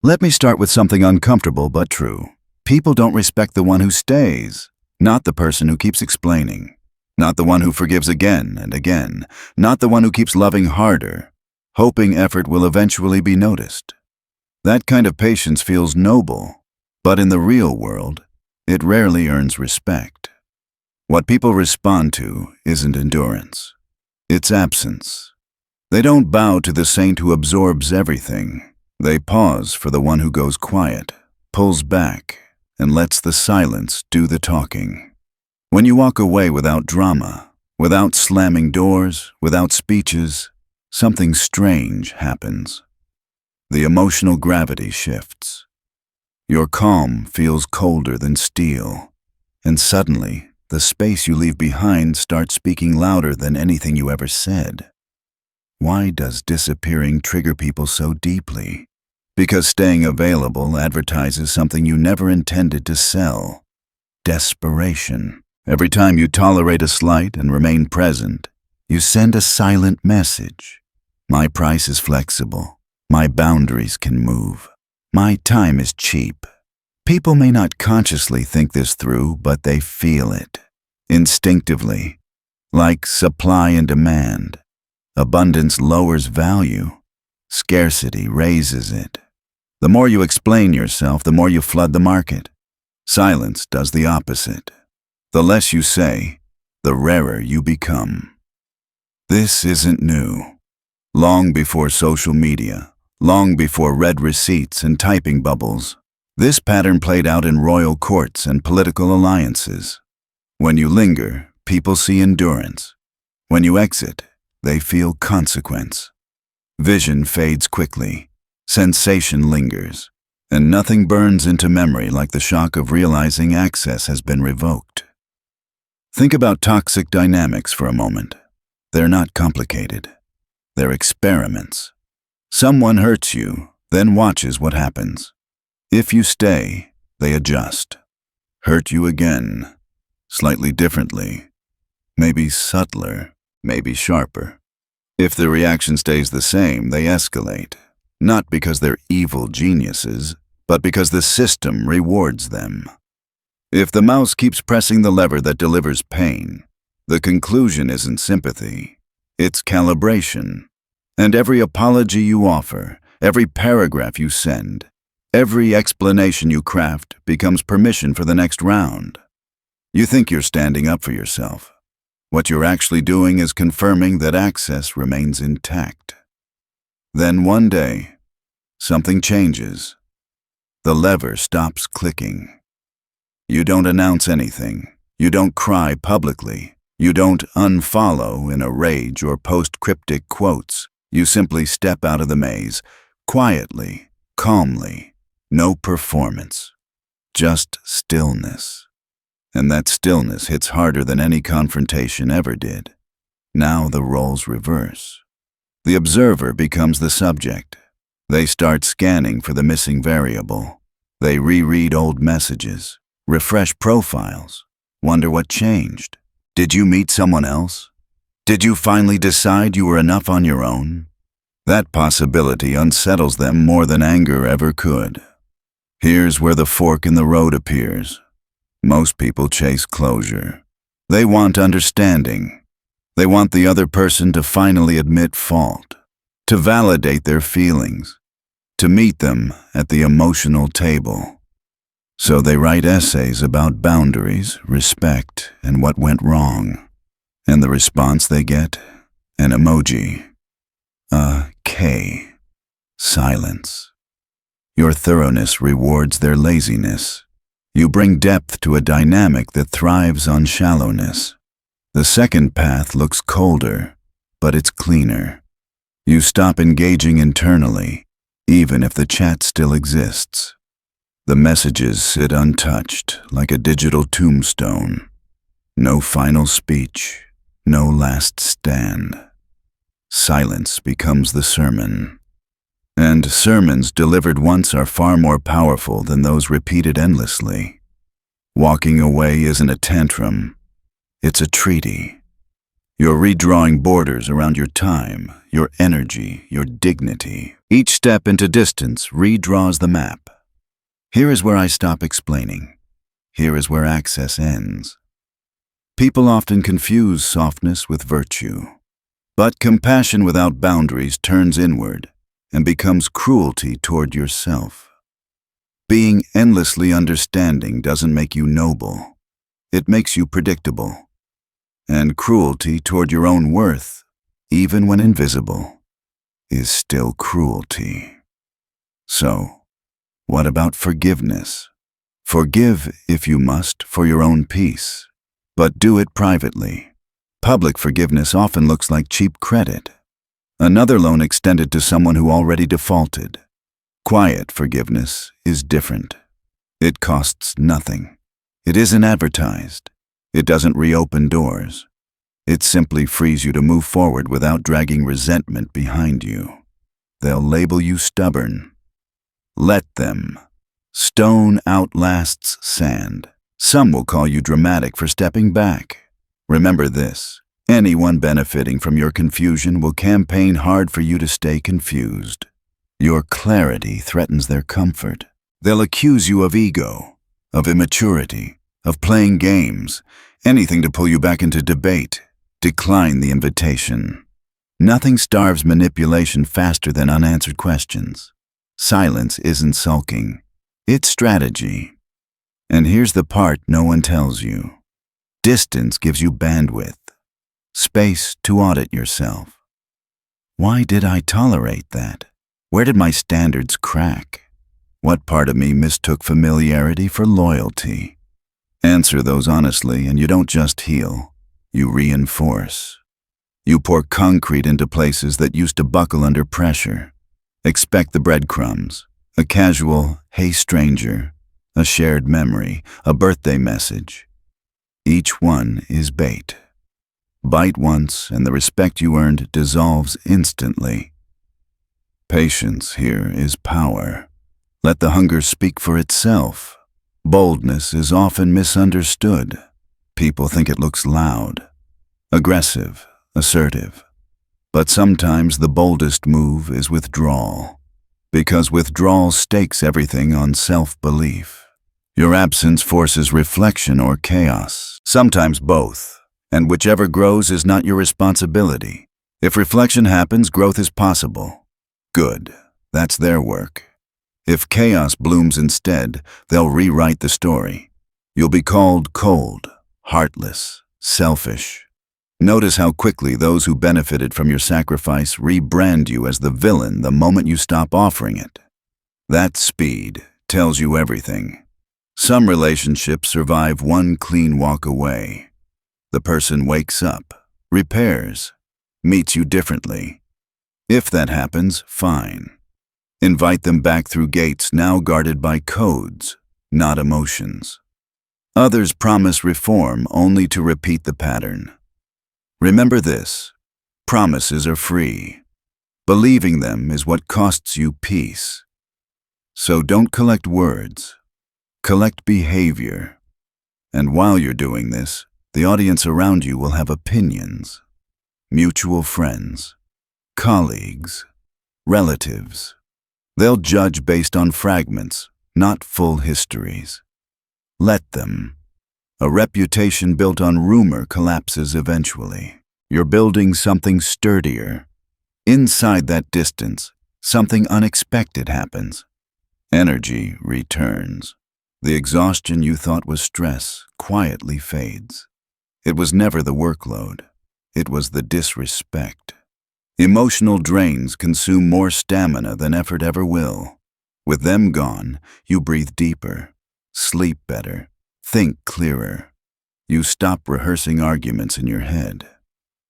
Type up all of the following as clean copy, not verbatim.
Let me start with something uncomfortable but true. People don't respect the one who stays, not the person who keeps explaining, not the one who forgives again and again, not the one who keeps loving harder, hoping effort will eventually be noticed. That kind of patience feels noble, but in the real world, it rarely earns respect. What people respond to isn't endurance. It's absence. They don't bow to the saint who absorbs everything. They pause for the one who goes quiet, pulls back, and lets the silence do the talking. When you walk away without drama, without slamming doors, without speeches, something strange happens. The emotional gravity shifts. Your calm feels colder than steel, and suddenly, the space you leave behind starts speaking louder than anything you ever said. Why does disappearing trigger people so deeply? Because staying available advertises something you never intended to sell. Desperation. Every time you tolerate a slight and remain present, you send a silent message. My price is flexible. My boundaries can move. My time is cheap. People may not consciously think this through, but they feel it. Instinctively. Like supply and demand. Abundance lowers value. Scarcity raises it. The more you explain yourself, the more you flood the market. Silence does the opposite. The less you say, the rarer you become. This isn't new. Long before social media, long before read receipts and typing bubbles, this pattern played out in royal courts and political alliances. When you linger, people see endurance. When you exit, they feel consequence. Vision fades quickly. Sensation lingers, and nothing burns into memory like the shock of realizing access has been revoked. Think about toxic dynamics for a moment. They're not complicated. They're experiments. Someone hurts you, then watches what happens. If you stay, they adjust. Hurt you again, slightly differently, maybe subtler, maybe sharper. If the reaction stays the same, they escalate. Not because they're evil geniuses, but because the system rewards them. If the mouse keeps pressing the lever that delivers pain, the conclusion isn't sympathy, it's calibration. And every apology you offer, every paragraph you send, every explanation you craft becomes permission for the next round. You think you're standing up for yourself. What you're actually doing is confirming that access remains intact. Then one day, something changes. The lever stops clicking. You don't announce anything. You don't cry publicly. You don't unfollow in a rage or post cryptic quotes. You simply step out of the maze, quietly, calmly. No performance. Just stillness. And that stillness hits harder than any confrontation ever did. Now the roles reverse. The observer becomes the subject. They start scanning for the missing variable. They reread old messages, refresh profiles, wonder what changed. Did you meet someone else? Did you finally decide you were enough on your own? That possibility unsettles them more than anger ever could. Here's where the fork in the road appears. Most people chase closure. They want understanding. They want the other person to finally admit fault, to validate their feelings, to meet them at the emotional table. So they write essays about boundaries, respect, and what went wrong. And the response they get? An emoji. A K. Silence. Your thoroughness rewards their laziness. You bring depth to a dynamic that thrives on shallowness. The second path looks colder, but it's cleaner. You stop engaging internally, even if the chat still exists. The messages sit untouched, like a digital tombstone. No final speech, no last stand. Silence becomes the sermon. And sermons delivered once are far more powerful than those repeated endlessly. Walking away isn't a tantrum. It's a treaty. You're redrawing borders around your time, your energy, your dignity, Each step into distance redraws the map. Here is where I stop explaining. Here is where access ends. People often confuse softness with virtue. But compassion without boundaries turns inward and becomes cruelty toward yourself. Being endlessly understanding doesn't make you noble. It makes you predictable. And cruelty toward your own worth, even when invisible, is still cruelty. So, what about forgiveness? Forgive if you must for your own peace, but do it privately. Public forgiveness often looks like cheap credit. Another loan extended to someone who already defaulted. Quiet forgiveness is different. It costs nothing. It isn't advertised. It doesn't reopen doors. It simply frees you to move forward without dragging resentment behind you. They'll label you stubborn. Let them. Stone outlasts sand. Some will call you dramatic for stepping back. Remember this: anyone benefiting from your confusion will campaign hard for you to stay confused. Your clarity threatens their comfort. They'll accuse you of ego, of immaturity, of playing games, anything to pull you back into debate. Decline the invitation. Nothing starves manipulation faster than unanswered questions. Silence isn't sulking. It's strategy. And here's the part no one tells you. Distance gives you bandwidth, space to audit yourself. Why did I tolerate that? Where did my standards crack? What part of me mistook familiarity for loyalty? Answer those honestly, and you don't just heal, you reinforce. You pour concrete into places that used to buckle under pressure. Expect the breadcrumbs, a casual, "Hey stranger," a shared memory, a birthday message. Each one is bait. Bite once, and the respect you earned dissolves instantly. Patience here is power. Let the hunger speak for itself. Boldness is often misunderstood. People think it looks loud, aggressive, assertive. But sometimes the boldest move is withdrawal, because withdrawal stakes everything on self-belief. Your absence forces reflection or chaos, sometimes both, and whichever grows is not your responsibility. If reflection happens, growth is possible. Good, that's their work. If chaos blooms instead, they'll rewrite the story. You'll be called cold, heartless, selfish. Notice how quickly those who benefited from your sacrifice rebrand you as the villain the moment you stop offering it. That speed tells you everything. Some relationships survive one clean walk away. The person wakes up, repairs, meets you differently. If that happens, fine. Invite them back through gates now guarded by codes, not emotions. Others promise reform only to repeat the pattern. Remember this: promises are free. Believing them is what costs you peace. So don't collect words. Collect behavior. And while you're doing this, the audience around you will have opinions. Mutual friends, colleagues, relatives. They'll judge based on fragments, not full histories. Let them. A reputation built on rumor collapses eventually. You're building something sturdier. Inside that distance, something unexpected happens. Energy returns. The exhaustion you thought was stress quietly fades. It was never the workload. It was the disrespect. Emotional drains consume more stamina than effort ever will. With them gone, you breathe deeper, sleep better, think clearer. You stop rehearsing arguments in your head.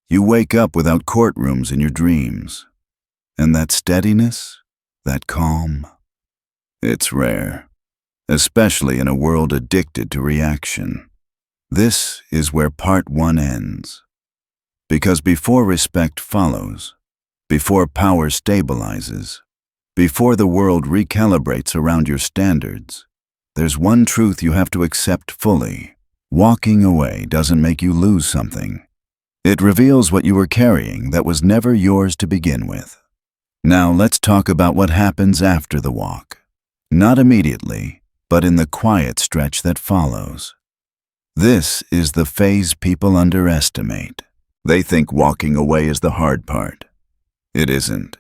You wake up without courtrooms in your dreams. And that steadiness, that calm, it's rare, especially in a world addicted to reaction. This is where part one ends. Because before respect follows, before power stabilizes, before the world recalibrates around your standards, there's one truth you have to accept fully. Walking away doesn't make you lose something. It reveals what you were carrying that was never yours to begin with. Now let's talk about what happens after the walk. Not immediately, but in the quiet stretch that follows. This is the phase people underestimate. They think walking away is the hard part. It isn't.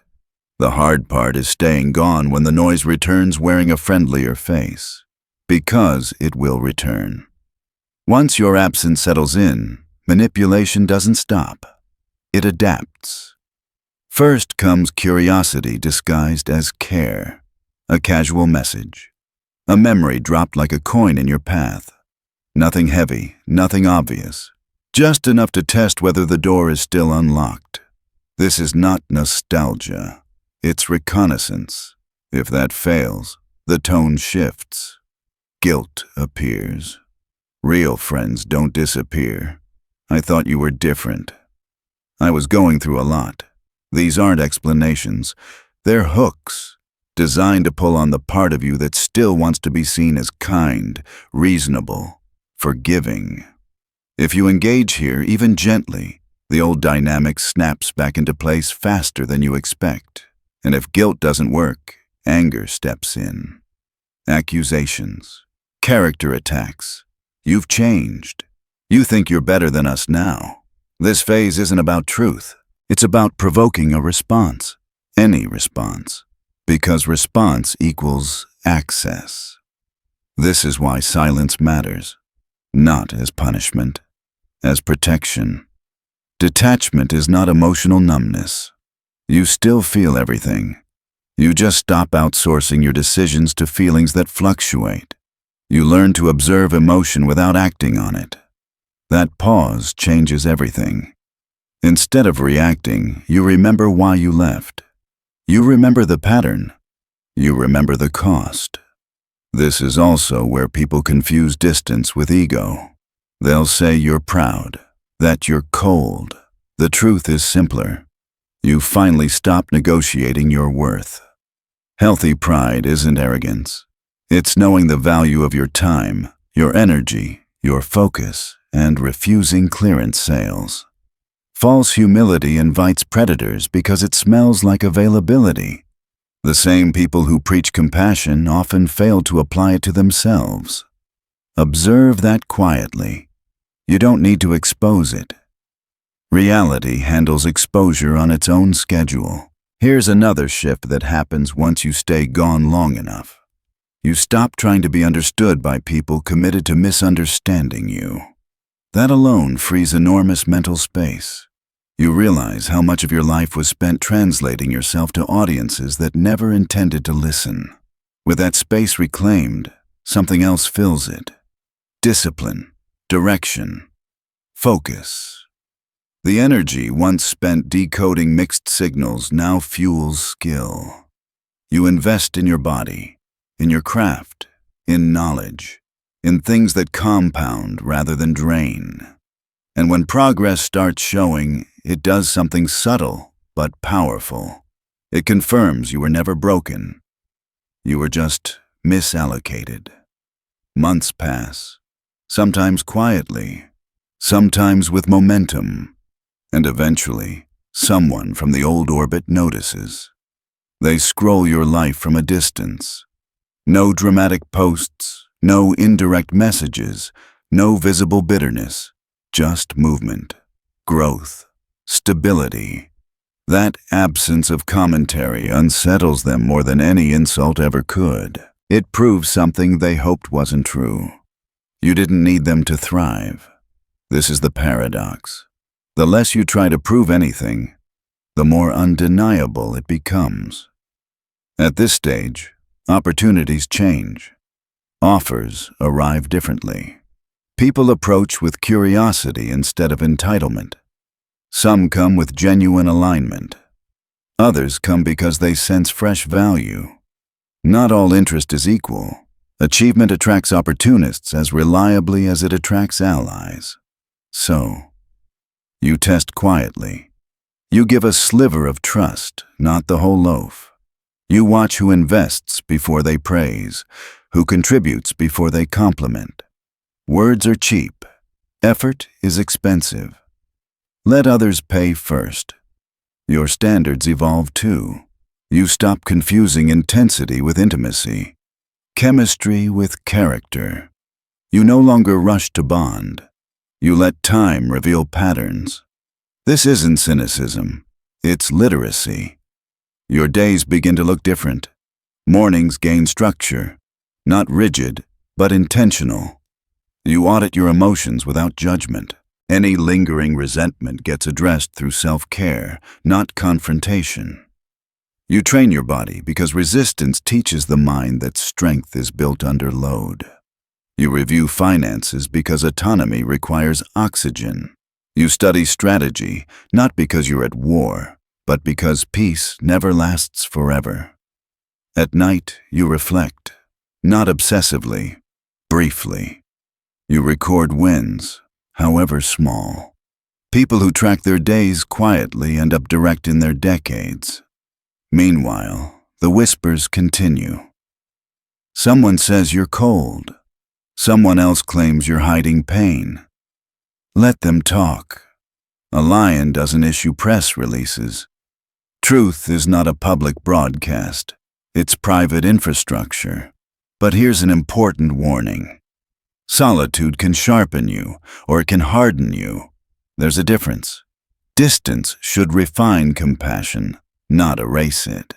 The hard part is staying gone when the noise returns wearing a friendlier face. Because it will return. Once your absence settles in, manipulation doesn't stop. It adapts. First comes curiosity disguised as care, a casual message, a memory dropped like a coin in your path. Nothing heavy, nothing obvious, just enough to test whether the door is still unlocked. This is not nostalgia, it's reconnaissance. If that fails, the tone shifts. Guilt appears. Real friends don't disappear. I thought you were different. I was going through a lot. These aren't explanations. They're hooks, designed to pull on the part of you that still wants to be seen as kind, reasonable, forgiving. If you engage here, even gently, the old dynamic snaps back into place faster than you expect. And if guilt doesn't work, anger steps in. Accusations, character attacks. You've changed. You think you're better than us now. This phase isn't about truth. It's about provoking a response, any response, because response equals access. This is why silence matters, not as punishment, as protection. Detachment is not emotional numbness. You still feel everything. You just stop outsourcing your decisions to feelings that fluctuate. You learn to observe emotion without acting on it. That pause changes everything. Instead of reacting, you remember why you left. You remember the pattern. You remember the cost. This is also where people confuse distance with ego. They'll say you're proud, that you're cold. The truth is simpler. You finally stop negotiating your worth. Healthy pride isn't arrogance. It's knowing the value of your time, your energy, your focus, and refusing clearance sales. False humility invites predators because it smells like availability. The same people who preach compassion often fail to apply it to themselves. Observe that quietly. You don't need to expose it. Reality handles exposure on its own schedule. Here's another shift that happens once you stay gone long enough. You stop trying to be understood by people committed to misunderstanding you. That alone frees enormous mental space. You realize how much of your life was spent translating yourself to audiences that never intended to listen. With that space reclaimed, something else fills it. Discipline, direction, focus. The energy once spent decoding mixed signals now fuels skill. You invest in your body, in your craft, in knowledge, in things that compound rather than drain. And when progress starts showing, it does something subtle but powerful. It confirms you were never broken. You were just misallocated. Months pass, sometimes quietly, sometimes with momentum, and eventually, someone from the old orbit notices. They scroll your life from a distance. No dramatic posts, no indirect messages, no visible bitterness, just movement, growth, stability. That absence of commentary unsettles them more than any insult ever could. It proves something they hoped wasn't true. You didn't need them to thrive. This is the paradox. The less you try to prove anything, the more undeniable it becomes. At this stage, opportunities change. Offers arrive differently. People approach with curiosity instead of entitlement. Some come with genuine alignment. Others come because they sense fresh value. Not all interest is equal. Achievement attracts opportunists as reliably as it attracts allies. So, you test quietly. You give a sliver of trust, not the whole loaf. You watch who invests before they praise, who contributes before they compliment. Words are cheap. Effort is expensive. Let others pay first. Your standards evolve too. You stop confusing intensity with intimacy, chemistry with character. You no longer rush to bond. You let time reveal patterns. This isn't cynicism, it's literacy. Your days begin to look different. Mornings gain structure, not rigid, but intentional. You audit your emotions without judgment. Any lingering resentment gets addressed through self-care, not confrontation. You train your body because resistance teaches the mind that strength is built under load. You review finances because autonomy requires oxygen. You study strategy, not because you're at war, but because peace never lasts forever. At night, you reflect, not obsessively, briefly. You record wins, however small. People who track their days quietly end up direct in their decades. Meanwhile, the whispers continue. Someone says you're cold. Someone else claims you're hiding pain. Let them talk. A lion doesn't issue press releases. Truth is not a public broadcast. It's private infrastructure. But here's an important warning. Solitude can sharpen you, or it can harden you. There's a difference. Distance should refine compassion, not erase it.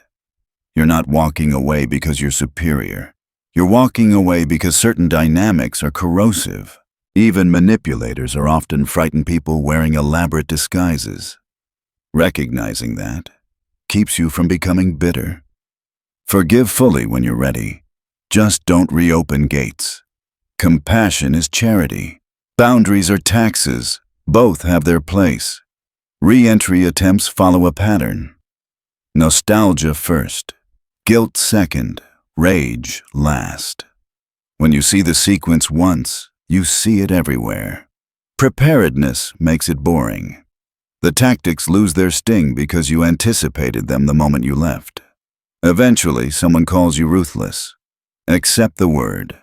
You're not walking away because you're superior. You're walking away because certain dynamics are corrosive. Even manipulators are often frightened people wearing elaborate disguises. Recognizing that keeps you from becoming bitter. Forgive fully when you're ready. Just don't reopen gates. Compassion is charity. Boundaries are taxes. Both have their place. Re-entry attempts follow a pattern. Nostalgia first. Guilt second. Rage last. When you see the sequence once, you see it everywhere. Preparedness makes it boring. The tactics lose their sting because you anticipated them the moment you left. Eventually, someone calls you ruthless. Accept the word.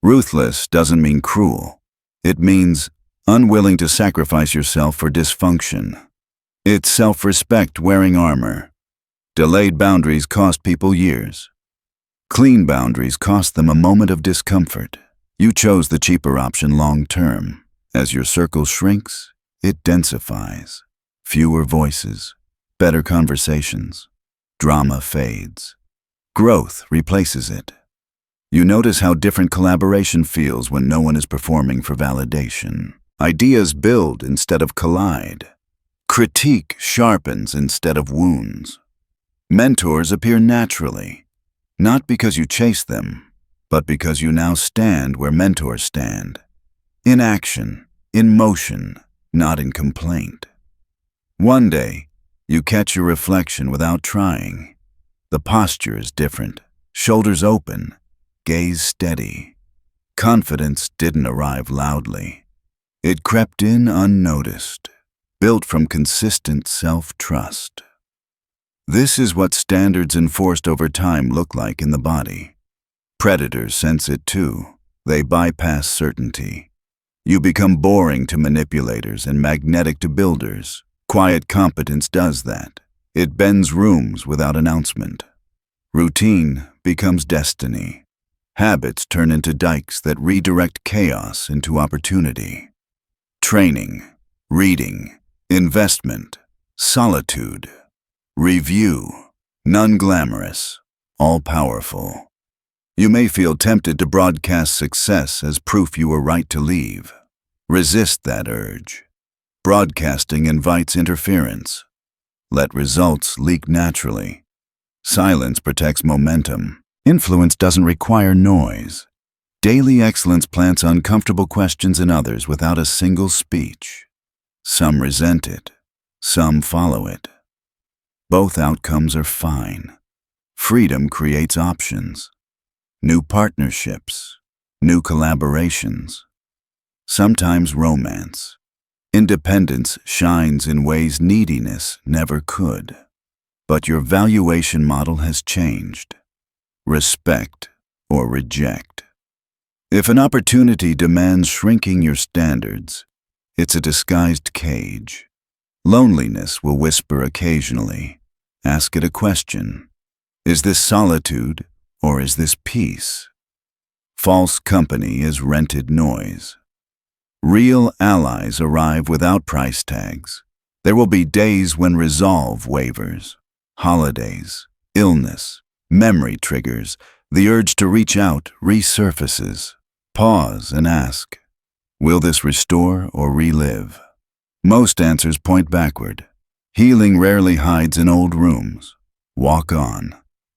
Ruthless doesn't mean cruel. It means unwilling to sacrifice yourself for dysfunction. It's self-respect wearing armor. Delayed boundaries cost people years. Clean boundaries cost them a moment of discomfort. You chose the cheaper option long-term. As your circle shrinks, it densifies. Fewer voices, better conversations. Drama fades. Growth replaces it. You notice how different collaboration feels when no one is performing for validation. Ideas build instead of collide. Critique sharpens instead of wounds. Mentors appear naturally. Not because you chase them, but because you now stand where mentors stand. In action, in motion, not in complaint. One day, you catch your reflection without trying. The posture is different. Shoulders open, gaze steady. Confidence didn't arrive loudly. It crept in unnoticed, built from consistent self-trust. This is what standards enforced over time look like in the body. Predators sense it too. They bypass certainty. You become boring to manipulators and magnetic to builders. Quiet competence does that. It bends rooms without announcement. Routine becomes destiny. Habits turn into dikes that redirect chaos into opportunity. Training, reading, investment, solitude. Review, none glamorous, all powerful. You may feel tempted to broadcast success as proof you were right to leave. Resist that urge. Broadcasting invites interference. Let results leak naturally. Silence protects momentum. Influence doesn't require noise. Daily excellence plants uncomfortable questions in others without a single speech. Some resent it. Some follow it. Both outcomes are fine. Freedom creates options. New partnerships. New collaborations. Sometimes romance. Independence shines in ways neediness never could. But your valuation model has changed. Respect or reject. If an opportunity demands shrinking your standards, it's a disguised cage. Loneliness will whisper occasionally. Ask it a question. Is this solitude or is this peace? False company is rented noise. Real allies arrive without price tags. There will be days when resolve wavers, holidays, illness, memory triggers, the urge to reach out resurfaces. Pause and ask, will this restore or relive? Most answers point backward. Healing rarely hides in old rooms. Walk on.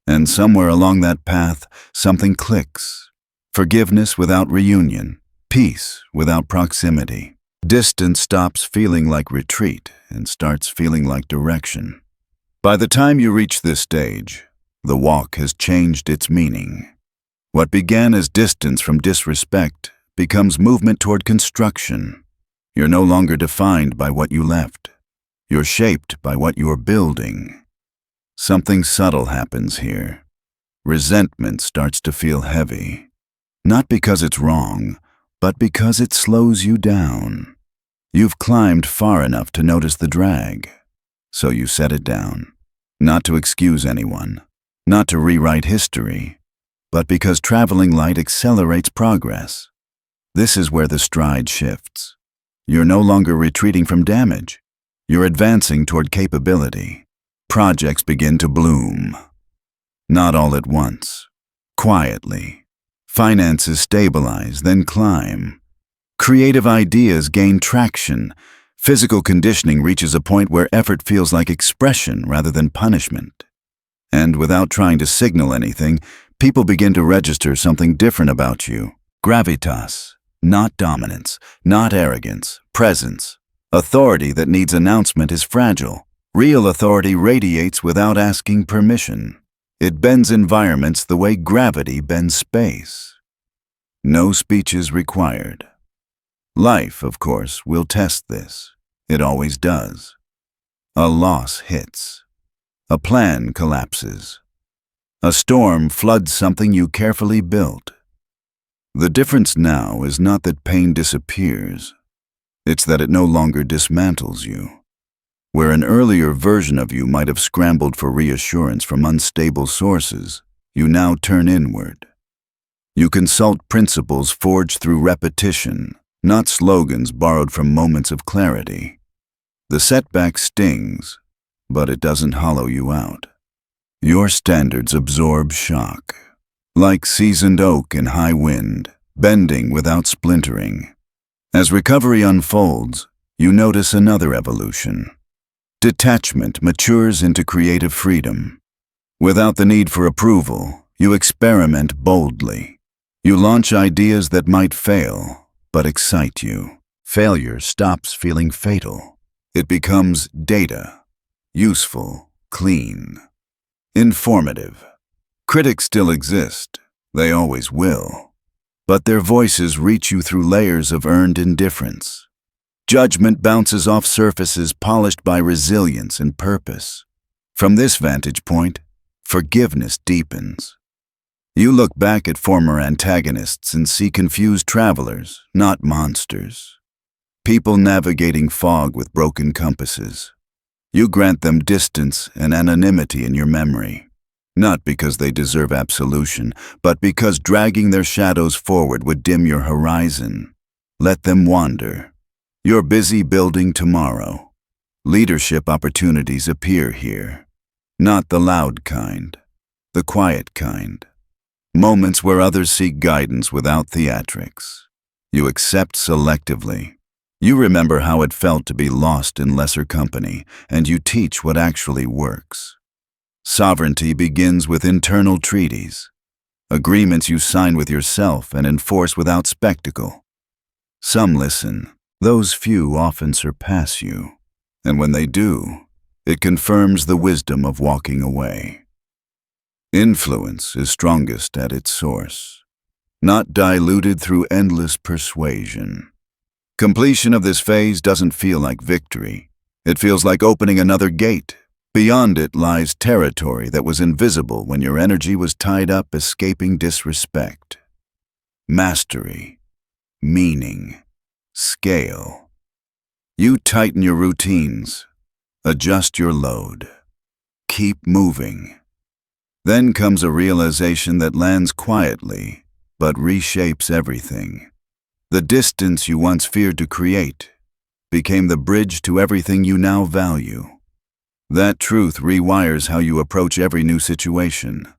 And somewhere along that path, something clicks. Forgiveness without reunion. Peace without proximity. Distance stops feeling like retreat and starts feeling like direction. By the time you reach this stage, the walk has changed its meaning. What began as distance from disrespect becomes movement toward construction. You're no longer defined by what you left. You're shaped by what you're building. Something subtle happens here. Resentment starts to feel heavy. Not because it's wrong, but because it slows you down. You've climbed far enough to notice the drag. So you set it down. Not to excuse anyone, not to rewrite history, but because traveling light accelerates progress. This is where the stride shifts. You're no longer retreating from damage. You're advancing toward capability. Projects begin to bloom. Not all at once. Quietly. Finances stabilize, then climb. Creative ideas gain traction. Physical conditioning reaches a point where effort feels like expression rather than punishment. And without trying to signal anything, people begin to register something different about you. Gravitas. Not dominance, not arrogance, presence. Authority that needs announcement is fragile. Real authority radiates without asking permission. It bends environments the way gravity bends space. No speeches required. Life, of course, will test this. It always does. A loss hits. A plan collapses. A storm floods something you carefully built. The difference now is not that pain disappears. It's that it no longer dismantles you. Where an earlier version of you might have scrambled for reassurance from unstable sources, you now turn inward. You consult principles forged through repetition, not slogans borrowed from moments of clarity. The setback stings, but it doesn't hollow you out. Your standards absorb shock. Like seasoned oak in high wind, bending without splintering. As recovery unfolds, you notice another evolution. Detachment matures into creative freedom. Without the need for approval, you experiment boldly. You launch ideas that might fail, but excite you. Failure stops feeling fatal. It becomes data. Useful, clean, informative. Critics still exist. They always will. But their voices reach you through layers of earned indifference. Judgment bounces off surfaces polished by resilience and purpose. From this vantage point, forgiveness deepens. You look back at former antagonists and see confused travelers, not monsters. People navigating fog with broken compasses. You grant them distance and anonymity in your memory. Not because they deserve absolution, but because dragging their shadows forward would dim your horizon. Let them wander. You're busy building tomorrow. Leadership opportunities appear here. Not the loud kind, the quiet kind. Moments where others seek guidance without theatrics. You accept selectively. You remember how it felt to be lost in lesser company, and you teach what actually works. Sovereignty begins with internal treaties, agreements you sign with yourself and enforce without spectacle. Some listen, those few often surpass you, and when they do, it confirms the wisdom of walking away. Influence is strongest at its source, not diluted through endless persuasion. Completion of this phase doesn't feel like victory. It feels like opening another gate. Beyond it lies territory that was invisible when your energy was tied up escaping disrespect. Mastery, meaning, scale. You tighten your routines, adjust your load, keep moving. Then comes a realization that lands quietly, but reshapes everything. The distance you once feared to create became the bridge to everything you now value. That truth rewires how you approach every new situation.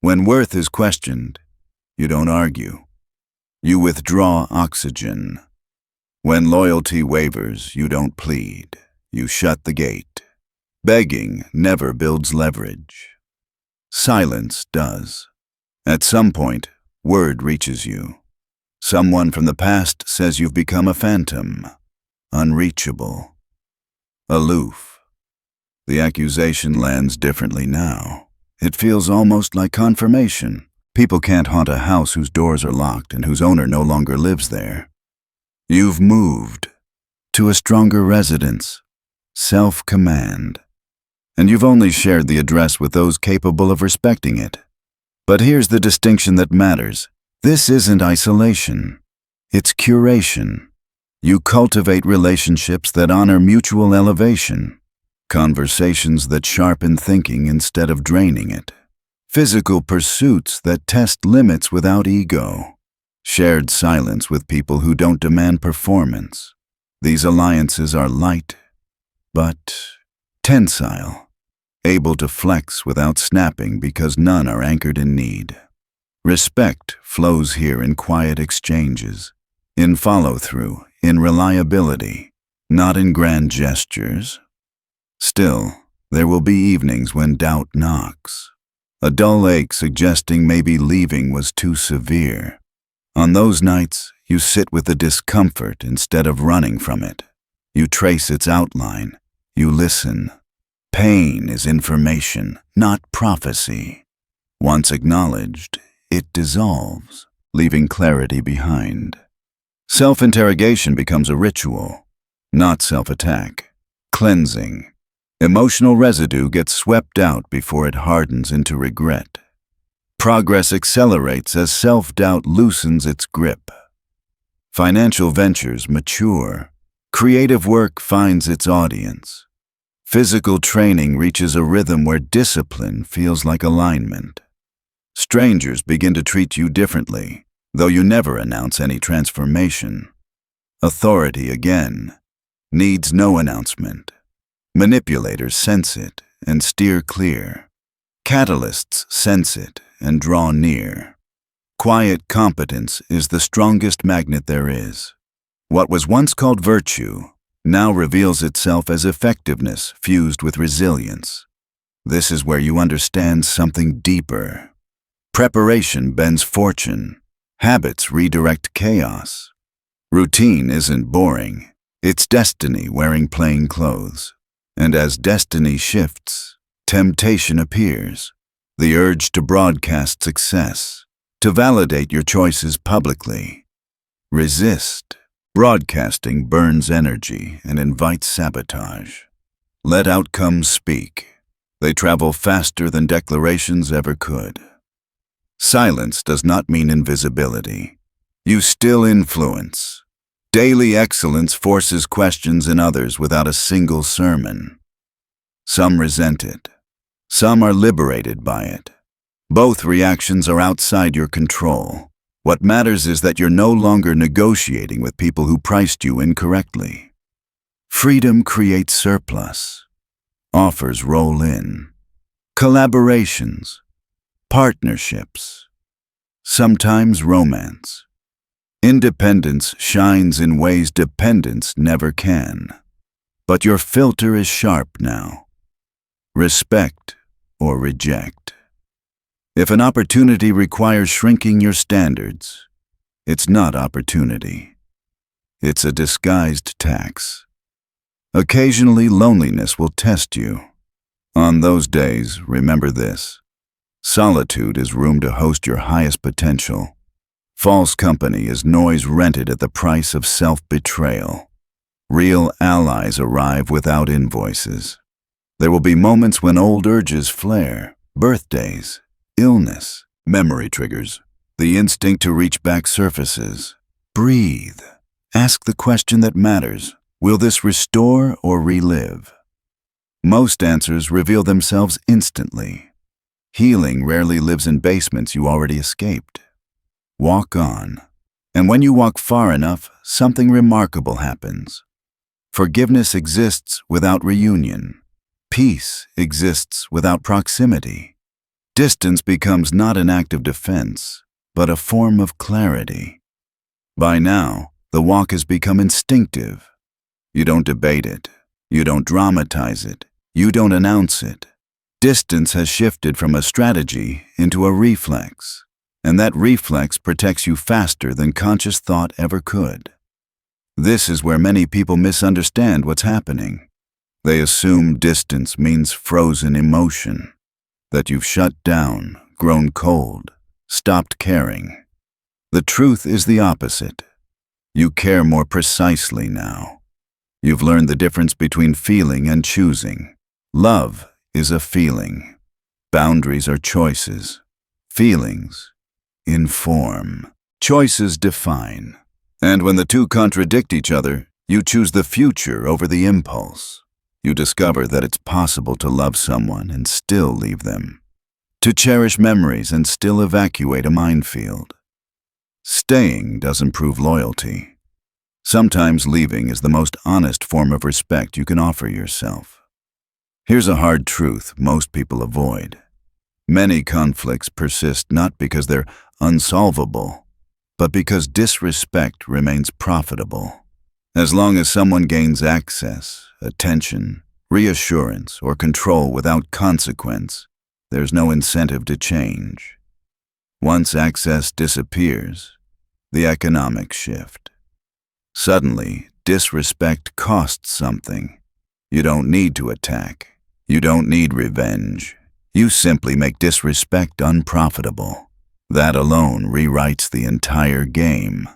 When worth is questioned, you don't argue. You withdraw oxygen. When loyalty wavers, you don't plead. You shut the gate. Begging never builds leverage. Silence does. At some point, word reaches you. Someone from the past says you've become a phantom, unreachable, aloof. The accusation lands differently now. It feels almost like confirmation. People can't haunt a house whose doors are locked and whose owner no longer lives there. You've moved to a stronger residence, self-command, and you've only shared the address with those capable of respecting it. But here's the distinction that matters. This isn't isolation. It's curation. You cultivate relationships that honor mutual elevation, conversations that sharpen thinking instead of draining it, physical pursuits that test limits without ego, shared silence with people who don't demand performance. These alliances are light, but tensile, able to flex without snapping because none are anchored in need. Respect flows here in quiet exchanges, in follow-through, in reliability, not in grand gestures. Still, there will be evenings when doubt knocks, a dull ache suggesting maybe leaving was too severe. On those nights, you sit with the discomfort instead of running from it. You trace its outline. You listen. Pain is information, not prophecy. Once acknowledged, it dissolves, leaving clarity behind. Self-interrogation becomes a ritual, not self-attack. Cleansing. Emotional residue gets swept out before it hardens into regret. Progress accelerates as self-doubt loosens its grip. Financial ventures mature. Creative work finds its audience. Physical training reaches a rhythm where discipline feels like alignment. Strangers begin to treat you differently, though you never announce any transformation. Authority, again, needs no announcement. Manipulators sense it and steer clear. Catalysts sense it and draw near. Quiet competence is the strongest magnet there is. What was once called virtue now reveals itself as effectiveness fused with resilience. This is where you understand something deeper. Preparation bends fortune. Habits redirect chaos. Routine isn't boring. It's destiny wearing plain clothes. And as destiny shifts, temptation appears. The urge to broadcast success, to validate your choices publicly. Resist. Broadcasting burns energy and invites sabotage. Let outcomes speak. They travel faster than declarations ever could. Silence does not mean invisibility. You still influence. Daily excellence forces questions in others without a single sermon. Some resent it. Some are liberated by it. Both reactions are outside your control. What matters is that you're no longer negotiating with people who priced you incorrectly. Freedom creates surplus. Offers roll in. Collaborations. Partnerships. Sometimes romance. Independence shines in ways dependence never can. But your filter is sharp now. Respect or reject. If an opportunity requires shrinking your standards, it's not opportunity. It's a disguised tax. Occasionally, loneliness will test you. On those days, remember this. Solitude is room to host your highest potential. False company is noise rented at the price of self-betrayal. Real allies arrive without invoices. There will be moments when old urges flare, birthdays, illness, memory triggers. The instinct to reach back surfaces. Breathe. Ask the question that matters. Will this restore or relive? Most answers reveal themselves instantly. Healing rarely lives in basements you already escaped. Walk on. And when you walk far enough, something remarkable happens. Forgiveness exists without reunion. Peace exists without proximity. Distance becomes not an act of defense, but a form of clarity. By now, the walk has become instinctive. You don't debate it. You don't dramatize it. You don't announce it. Distance has shifted from a strategy into a reflex, and that reflex protects you faster than conscious thought ever could. This is where many people misunderstand what's happening. They assume distance means frozen emotion, that you've shut down, grown cold, stopped caring. The truth is the opposite. You care more precisely now. You've learned the difference between feeling and choosing. Love is a feeling. Boundaries are choices. Feelings inform. Choices define. And when the two contradict each other, you choose the future over the impulse. You discover that it's possible to love someone and still leave them, to cherish memories and still evacuate a minefield. Staying doesn't prove loyalty. Sometimes leaving is the most honest form of respect you can offer yourself. Here's a hard truth most people avoid. Many conflicts persist not because they're unsolvable, but because disrespect remains profitable. As long as someone gains access, attention, reassurance, or control without consequence, there's no incentive to change. Once access disappears, the economics shift. Suddenly, disrespect costs something. You don't need to attack. You don't need revenge. You simply make disrespect unprofitable. That alone rewrites the entire game.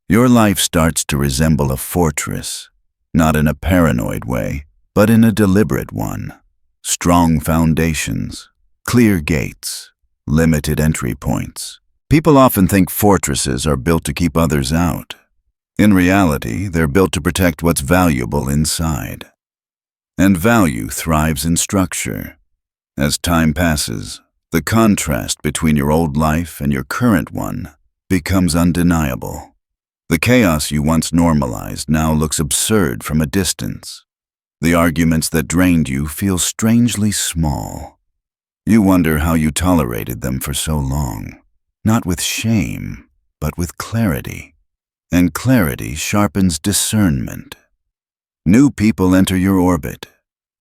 Your life starts to resemble a fortress, not in a paranoid way, but in a deliberate one. Strong foundations, clear gates, limited entry points. People often think fortresses are built to keep others out. In reality, they're built to protect what's valuable inside. And value thrives in structure. As time passes, the contrast between your old life and your current one becomes undeniable. The chaos you once normalized now looks absurd from a distance. The arguments that drained you feel strangely small. You wonder how you tolerated them for so long, not with shame, but with clarity. And clarity sharpens discernment. New people enter your orbit.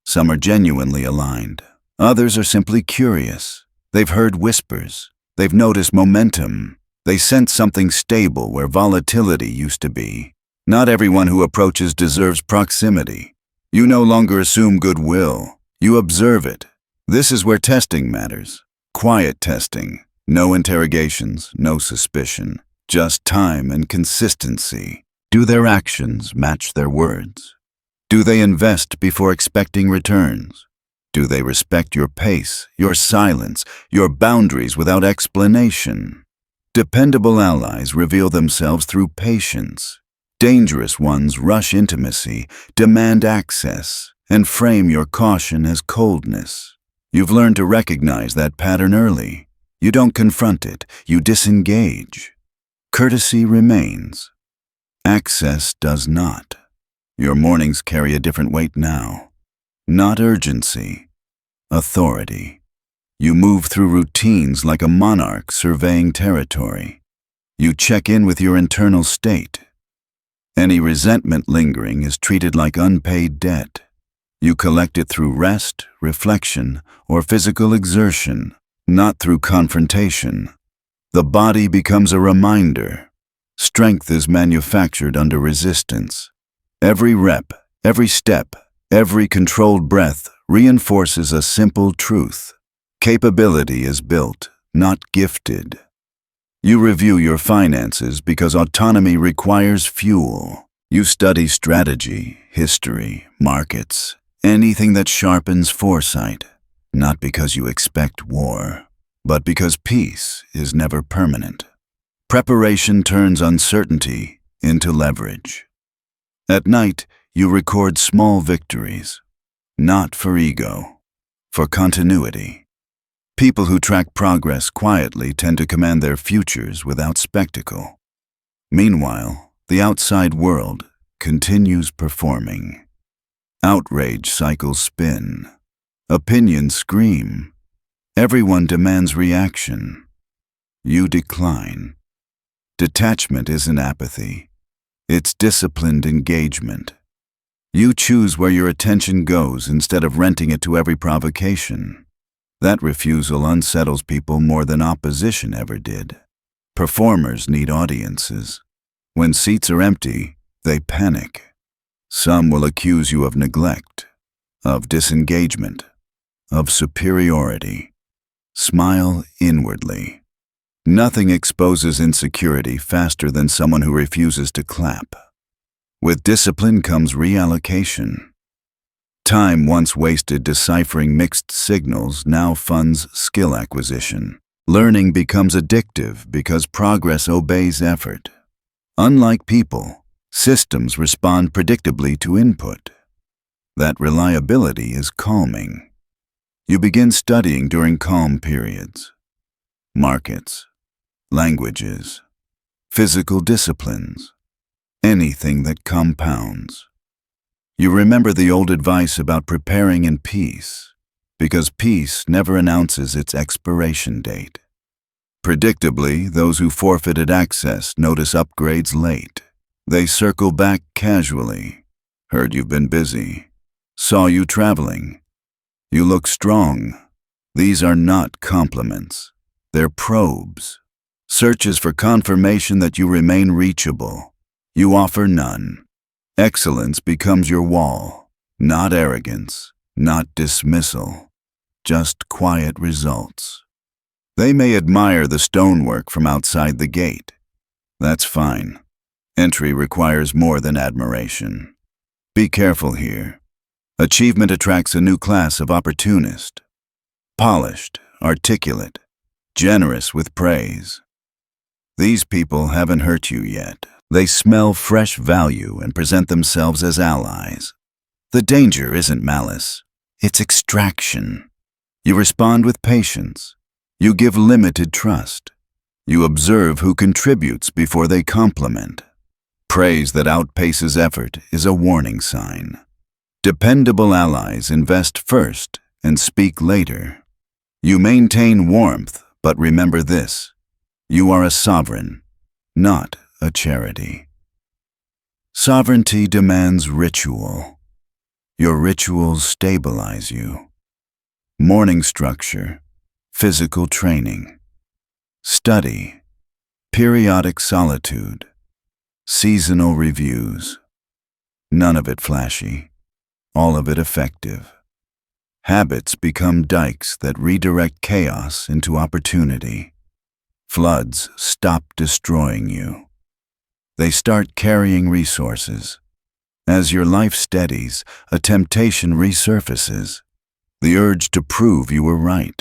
Some are genuinely aligned. Others are simply curious. They've heard whispers. They've noticed momentum. They sense something stable where volatility used to be. Not everyone who approaches deserves proximity. You no longer assume goodwill. You observe it. This is where testing matters. Quiet testing. No interrogations, no suspicion. Just time and consistency. Do their actions match their words? Do they invest before expecting returns? Do they respect your pace, your silence, your boundaries without explanation? Dependable allies reveal themselves through patience. Dangerous ones rush intimacy, demand access, and frame your caution as coldness. You've learned to recognize that pattern early. You don't confront it, you disengage. Courtesy remains. Access does not. Your mornings carry a different weight now. Not urgency, authority. You move through routines like a monarch surveying territory. You check in with your internal state. Any resentment lingering is treated like unpaid debt. You collect it through rest, reflection, or physical exertion, not through confrontation. The body becomes a reminder. Strength is manufactured under resistance. Every rep, every step, every controlled breath reinforces a simple truth. Capability is built, not gifted. You review your finances because autonomy requires fuel. You study strategy, history, markets, anything that sharpens foresight, not because you expect war, but because peace is never permanent. Preparation turns uncertainty into leverage. At night, you record small victories, not for ego, for continuity. People who track progress quietly tend to command their futures without spectacle. Meanwhile, the outside world continues performing. Outrage cycles spin. Opinions scream. Everyone demands reaction. You decline. Detachment isn't apathy. It's disciplined engagement. You choose where your attention goes instead of renting it to every provocation. That refusal unsettles people more than opposition ever did. Performers need audiences. When seats are empty, they panic. Some will accuse you of neglect, of disengagement, of superiority. Smile inwardly. Nothing exposes insecurity faster than someone who refuses to clap. With discipline comes reallocation. Time once wasted deciphering mixed signals now funds skill acquisition. Learning becomes addictive because progress obeys effort. Unlike people, systems respond predictably to input. That reliability is calming. You begin studying during calm periods. Markets, languages, physical disciplines, anything that compounds. You remember the old advice about preparing in peace, because peace never announces its expiration date. Predictably, those who forfeited access notice upgrades late. They circle back casually. Heard you've been busy. Saw you traveling. You look strong. These are not compliments. They're probes. Searches for confirmation that you remain reachable. You offer none. Excellence becomes your wall. Not arrogance, not dismissal. Just quiet results. They may admire the stonework from outside the gate. That's fine. Entry requires more than admiration. Be careful here. Achievement attracts a new class of opportunist. Polished, articulate, generous with praise. These people haven't hurt you yet. They smell fresh value and present themselves as allies. The danger isn't malice, it's extraction. You respond with patience. You give limited trust. You observe who contributes before they compliment. Praise that outpaces effort is a warning sign. Dependable allies invest first and speak later. You maintain warmth, but remember this: you are a sovereign, not a charity. Sovereignty demands ritual. Your rituals stabilize you. Morning structure, physical training, study, periodic solitude, seasonal reviews. None of it flashy, all of it effective. Habits become dikes that redirect chaos into opportunity. Floods stop destroying you. They start carrying resources. As your life steadies, a temptation resurfaces. The urge to prove you were right,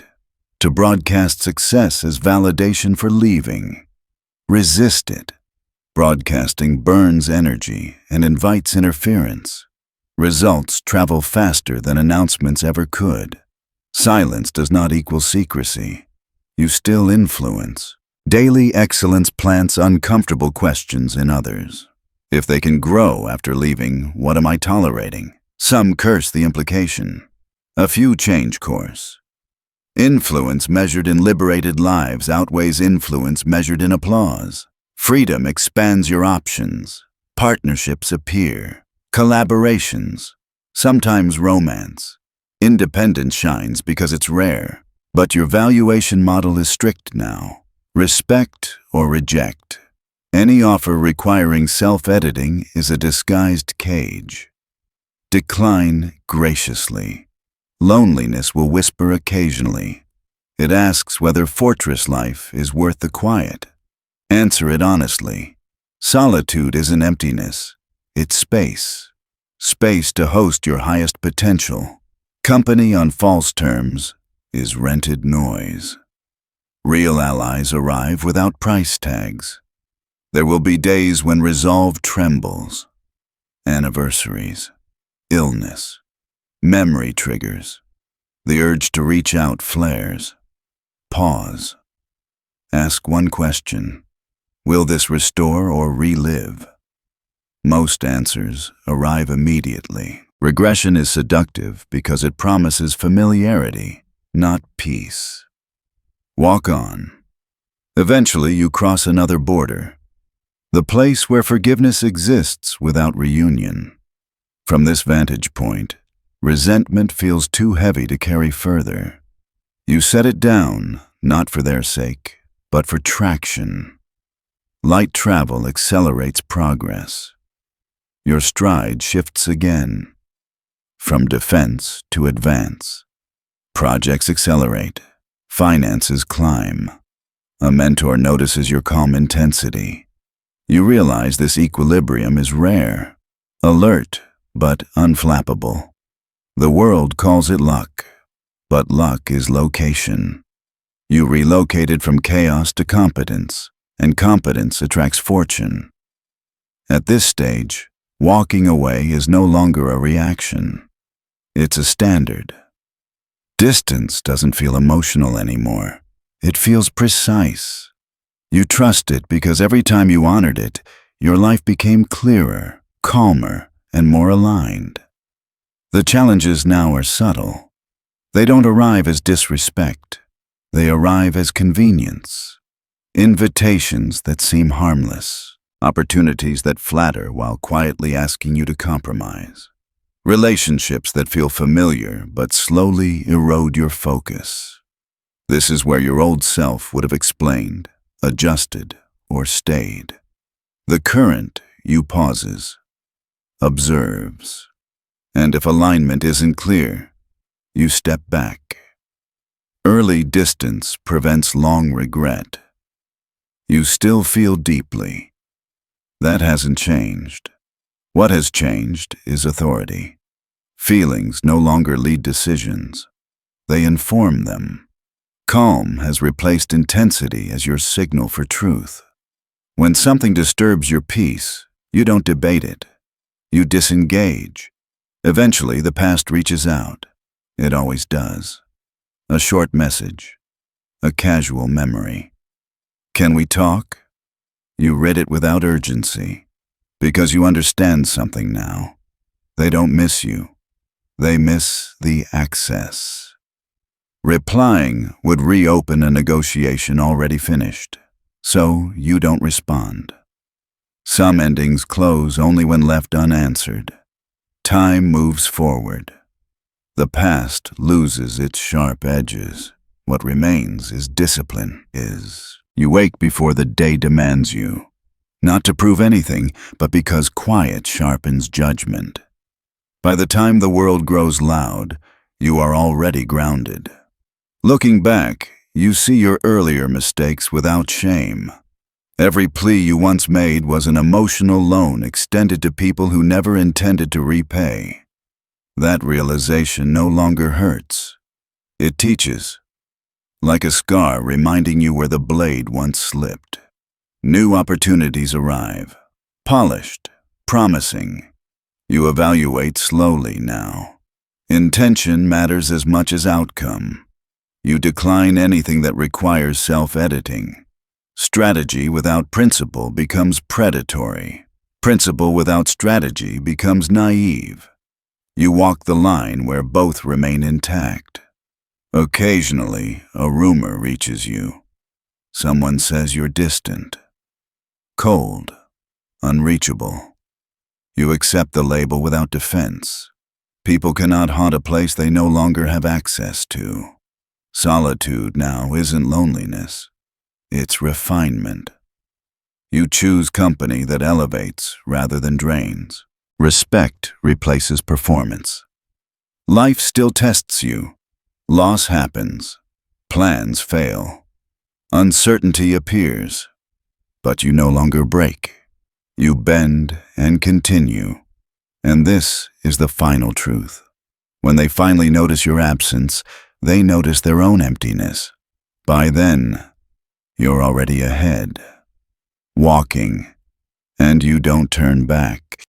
to broadcast success as validation for leaving. Resist it. Broadcasting burns energy and invites interference. Results travel faster than announcements ever could. Silence does not equal secrecy. You still influence. Daily excellence plants uncomfortable questions in others. If they can grow after leaving, what am I tolerating? Some curse the implication. A few change course. Influence measured in liberated lives outweighs influence measured in applause. Freedom expands your options. Partnerships appear. Collaborations. Sometimes romance. Independence shines because it's rare. But your valuation model is strict now. Respect or reject. Any offer requiring self-editing is a disguised cage. Decline graciously. Loneliness will whisper occasionally. It asks whether fortress life is worth the quiet. Answer it honestly. Solitude isn't emptiness. It's space. Space to host your highest potential. Company on false terms is rented noise. Real allies arrive without price tags. There will be days when resolve trembles. Anniversaries, illness, memory triggers. The urge to reach out flares. Pause. Ask one question. Will this restore or relive? Most answers arrive immediately. Regression is seductive because it promises familiarity, not peace. Walk on. Eventually, you cross another border, the place where forgiveness exists without reunion. From this vantage point, resentment feels too heavy to carry further. You set it down, not for their sake, but for traction. Light travel accelerates progress. Your stride shifts again, from defense to advance. Projects accelerate, finances climb. A mentor notices your calm intensity. You realize this equilibrium is rare, alert but unflappable. The world calls it luck, but luck is location. You relocated from chaos to competence, and competence attracts fortune. At this stage, walking away is no longer a reaction. It's a standard. Distance doesn't feel emotional anymore. It feels precise. You trust it because every time you honored it, your life became clearer, calmer, and more aligned. The challenges now are subtle. They don't arrive as disrespect. They arrive as convenience. Invitations that seem harmless. Opportunities that flatter while quietly asking you to compromise. Relationships that feel familiar but slowly erode your focus. This is where your old self would have explained, adjusted, or stayed. The current you pauses, observes, and if alignment isn't clear, you step back. Early distance prevents long regret. You still feel deeply. That hasn't changed. What has changed is authority. Feelings no longer lead decisions. They inform them. Calm has replaced intensity as your signal for truth. When something disturbs your peace, you don't debate it. You disengage. Eventually, the past reaches out. It always does. A short message. A casual memory. Can we talk? You read it without urgency. Because you understand something now. They don't miss you. They miss the access. Replying would reopen a negotiation already finished. So you don't respond. Some endings close only when left unanswered. Time moves forward. The past loses its sharp edges. What remains is discipline. You wake before the day demands you. Not to prove anything, but because quiet sharpens judgment. By the time the world grows loud, you are already grounded. Looking back, you see your earlier mistakes without shame. Every plea you once made was an emotional loan extended to people who never intended to repay. That realization no longer hurts. It teaches, like a scar reminding you where the blade once slipped. New opportunities arrive, polished, promising. You evaluate slowly now. Intention matters as much as outcome. You decline anything that requires self-editing. Strategy without principle becomes predatory. Principle without strategy becomes naive. You walk the line where both remain intact. Occasionally, a rumor reaches you. Someone says you're distant, cold, unreachable. You accept the label without defense. People cannot haunt a place they no longer have access to. Solitude now isn't loneliness. It's refinement. You choose company that elevates rather than drains. Respect replaces performance. Life still tests you. Loss happens. Plans fail. Uncertainty appears. But you no longer break. You bend and continue. And this is the final truth. When they finally notice your absence, they notice their own emptiness. By then, you're already ahead, walking, and you don't turn back.